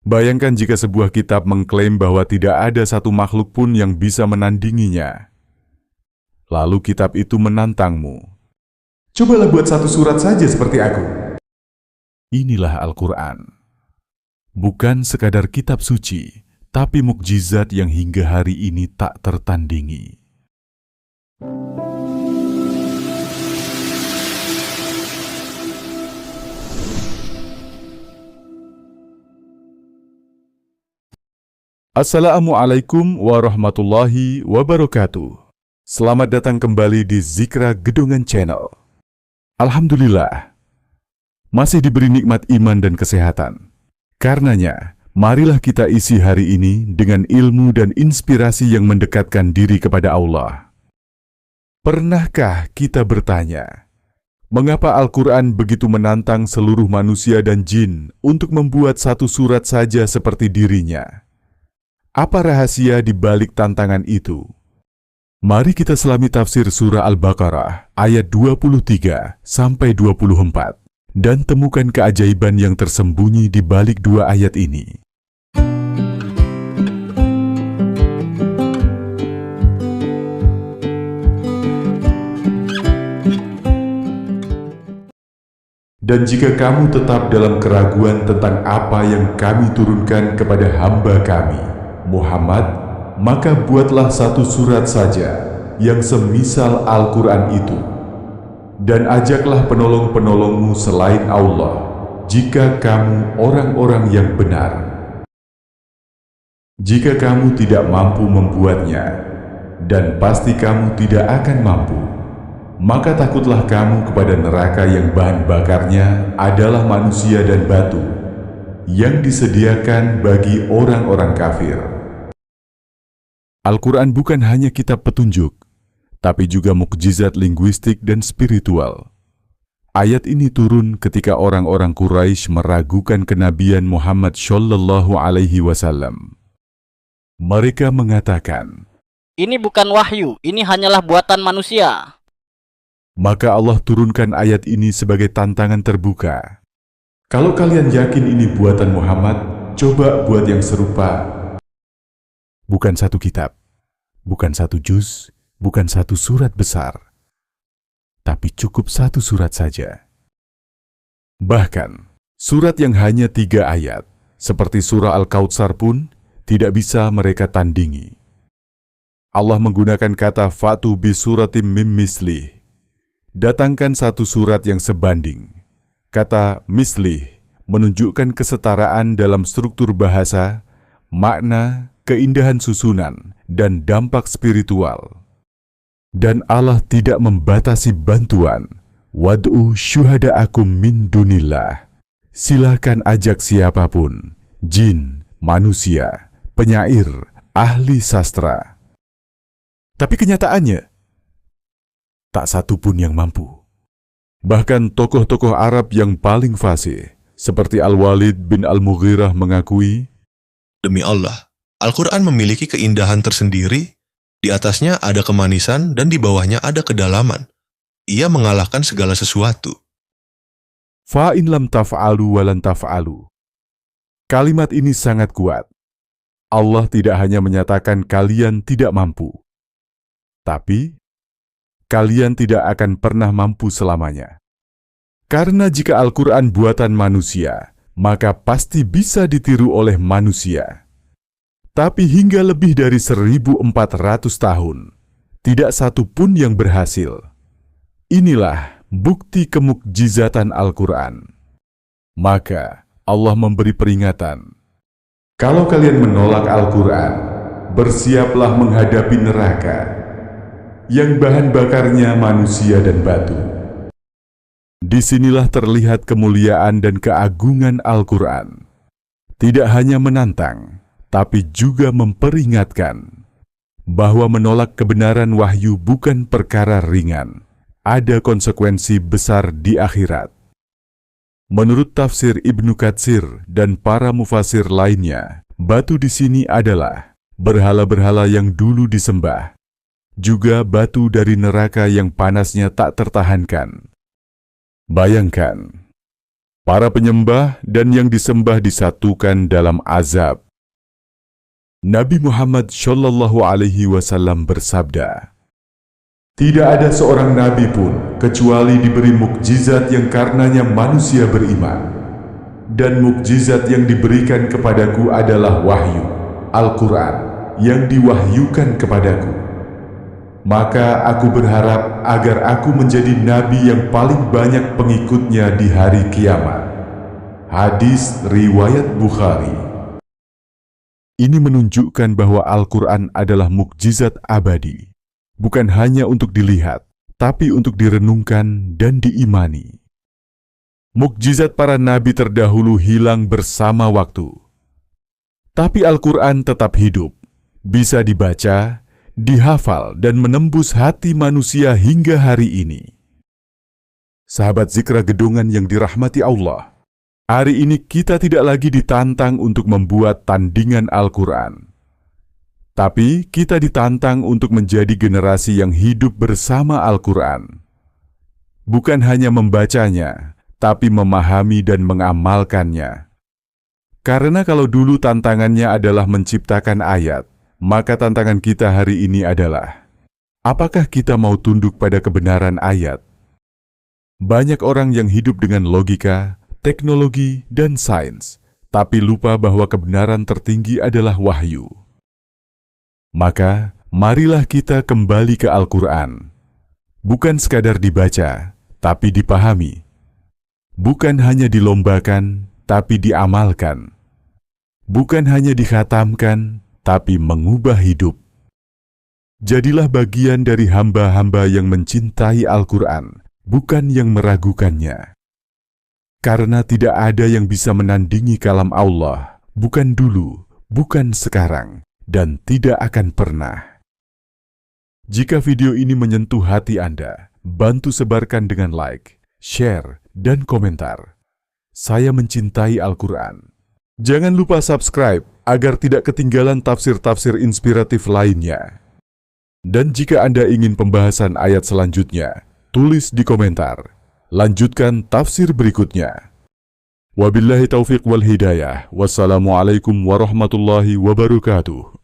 Bayangkan jika sebuah kitab mengklaim bahwa tidak ada satu makhluk pun yang bisa menandinginya. Lalu kitab itu menantangmu. Cobalah buat satu surat saja seperti aku. Inilah Al-Quran. Bukan sekadar kitab suci, tapi mukjizat yang hingga hari ini tak tertandingi. Assalamualaikum warahmatullahi wabarakatuh. Selamat datang kembali di Zikra Gedongan Channel. Alhamdulillah, masih diberi nikmat iman dan kesehatan. Karenanya, marilah kita isi hari ini dengan ilmu dan inspirasi yang mendekatkan diri kepada Allah. Pernahkah kita bertanya, mengapa Al-Quran begitu menantang seluruh manusia dan jin untuk membuat satu surat saja seperti dirinya? Apa rahasia di balik tantangan itu? Mari kita selami tafsir surah Al-Baqarah ayat 23-24 dan temukan keajaiban yang tersembunyi di balik dua ayat ini. Dan jika kamu tetap dalam keraguan tentang apa yang kami turunkan kepada hamba kami, Muhammad, maka buatlah satu surat saja yang semisal Al-Quran itu. Dan ajaklah penolong-penolongmu selain Allah, jika kamu orang-orang yang benar. Jika kamu tidak mampu membuatnya, dan pasti kamu tidak akan mampu, maka takutlah kamu kepada neraka yang bahan bakarnya adalah manusia dan batu, yang disediakan bagi orang-orang kafir. Al-Quran bukan hanya kitab petunjuk, tapi juga mukjizat linguistik dan spiritual. Ayat ini turun ketika orang-orang Quraisy meragukan kenabian Muhammad Shallallahu Alaihi Wasallam. Mereka mengatakan, "Ini bukan wahyu, ini hanyalah buatan manusia." Maka Allah turunkan ayat ini sebagai tantangan terbuka. Kalau kalian yakin ini buatan Muhammad, coba buat yang serupa. Bukan satu kitab, bukan satu juz, bukan satu surat besar, tapi cukup satu surat saja. Bahkan, surat yang hanya 3 ayat, seperti surah Al-Kautsar pun, tidak bisa mereka tandingi. Allah menggunakan kata fatu bi suratim mim mislih. Datangkan satu surat yang sebanding. Kata mislih menunjukkan kesetaraan dalam struktur bahasa, makna, keindahan susunan, dan dampak spiritual. Dan Allah tidak membatasi bantuan. Wad'u syuhada'akum min dunillah. Silakan ajak siapapun, jin, manusia, penyair, ahli sastra. Tapi kenyataannya, tak satu pun yang mampu. Bahkan tokoh-tokoh Arab yang paling fasih, seperti Al-Walid bin Al-Mughirah mengakui, "Demi Allah, Al-Quran memiliki keindahan tersendiri, di atasnya ada kemanisan dan di bawahnya ada kedalaman. Ia mengalahkan segala sesuatu." Fa'in lam taf'alu walan taf'alu. Kalimat ini sangat kuat. Allah tidak hanya menyatakan kalian tidak mampu, tapi kalian tidak akan pernah mampu selamanya. Karena jika Al-Quran buatan manusia, maka pasti bisa ditiru oleh manusia. Tapi hingga lebih dari 1400 tahun, tidak satu pun yang berhasil. Inilah bukti kemukjizatan Al-Quran. Maka Allah memberi peringatan. Kalau kalian menolak Al-Quran, bersiaplah menghadapi neraka, yang bahan bakarnya manusia dan batu. Disinilah terlihat kemuliaan dan keagungan Al-Quran. Tidak hanya menantang, tapi juga memperingatkan bahwa menolak kebenaran wahyu bukan perkara ringan. Ada konsekuensi besar di akhirat. Menurut tafsir Ibnu Katsir dan para mufasir lainnya, batu di sini adalah berhala-berhala yang dulu disembah, juga batu dari neraka yang panasnya tak tertahankan. Bayangkan, para penyembah dan yang disembah disatukan dalam azab. Nabi Muhammad Shallallahu Alaihi Wasallam bersabda, Tidak ada seorang nabi pun kecuali diberi mukjizat yang karenanya manusia beriman. Dan mukjizat yang diberikan kepadaku adalah wahyu, Al-Quran, yang diwahyukan kepadaku. Maka aku berharap agar aku menjadi nabi yang paling banyak pengikutnya di hari kiamat. Hadis riwayat Bukhari. ini menunjukkan bahwa Al-Quran adalah mukjizat abadi, bukan hanya untuk dilihat, tapi untuk direnungkan dan diimani. Mukjizat para nabi terdahulu hilang bersama waktu. Tapi Al-Quran tetap hidup, bisa dibaca, dihafal, dan menembus hati manusia hingga hari ini. Sahabat Zikra Gedungan yang dirahmati Allah, hari ini kita tidak lagi ditantang untuk membuat tandingan Al-Quran. Tapi kita ditantang untuk menjadi generasi yang hidup bersama Al-Quran. Bukan hanya membacanya, tapi memahami dan mengamalkannya. Karena kalau dulu tantangannya adalah menciptakan ayat, maka tantangan kita hari ini adalah, apakah kita mau tunduk pada kebenaran ayat? Banyak orang yang hidup dengan logika, teknologi, dan sains, tapi lupa bahwa kebenaran tertinggi adalah wahyu. Maka, marilah kita kembali ke Al-Quran. Bukan sekadar dibaca, tapi dipahami. Bukan hanya dilombakan, tapi diamalkan. Bukan hanya dikhatamkan, tapi mengubah hidup. Jadilah bagian dari hamba-hamba yang mencintai Al-Quran, bukan yang meragukannya. Karena tidak ada yang bisa menandingi kalam Allah, bukan dulu, bukan sekarang, dan tidak akan pernah. Jika video ini menyentuh hati Anda, bantu sebarkan dengan like, share, dan komentar. Saya mencintai Al-Quran. Jangan lupa subscribe agar tidak ketinggalan tafsir-tafsir inspiratif lainnya. Dan jika Anda ingin pembahasan ayat selanjutnya, tulis di komentar. Lanjutkan tafsir berikutnya. Wabillahi taufiq wal hidayah. Wassalamualaikum warahmatullahi wabarakatuh.